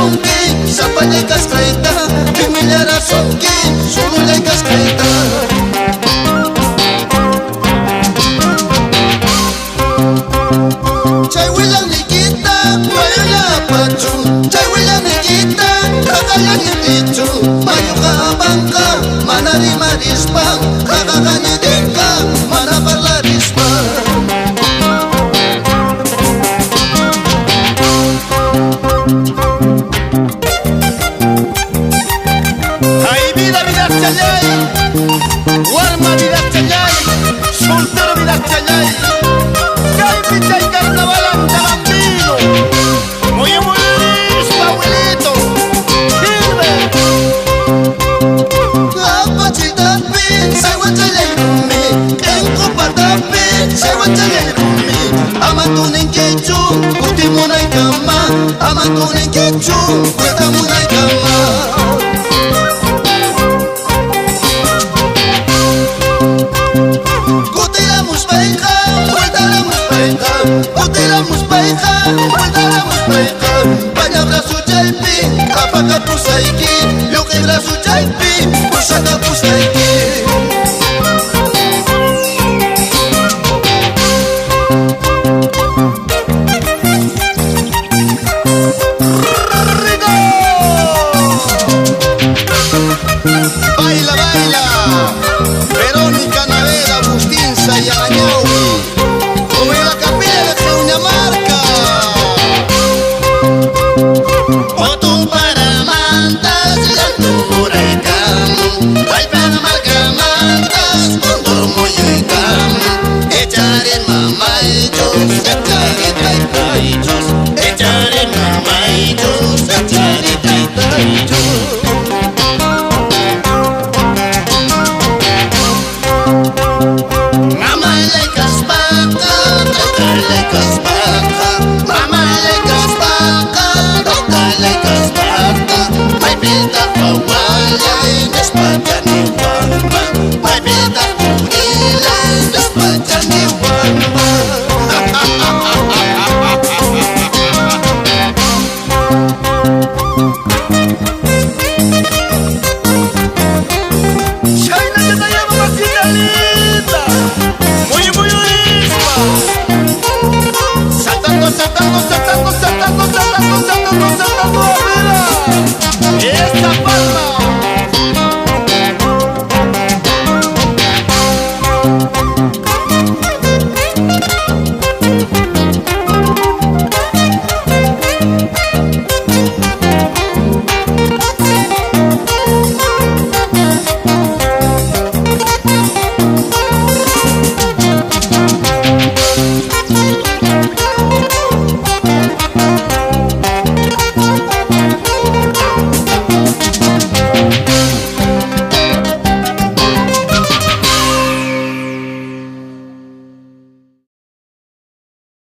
sunki sapanya kaskaita Pimilyara sunki sunulay kaskaita Chay wilang nikita mayo na apachu Chay wilang nikita kakaya nitichu Mayo ka abangka manari marispa Kakakanya dingka mana parlarispa Chayay, Warma vidas chayay, soltero vidas chayay, Chay pichay carnaval anda bambino, muy listo abuelito, sirve. Apachitapi, say what chayay rumi, enko patapi, say what chayay rumi, amatunin kechu, kutimunay kama, amatunin kechu, kutamunay kama. Kutiramos paika, kutiramos paika Banyak braso jaipi, apakah pusaiki Yuki braso jaipi, pusaka pusaiki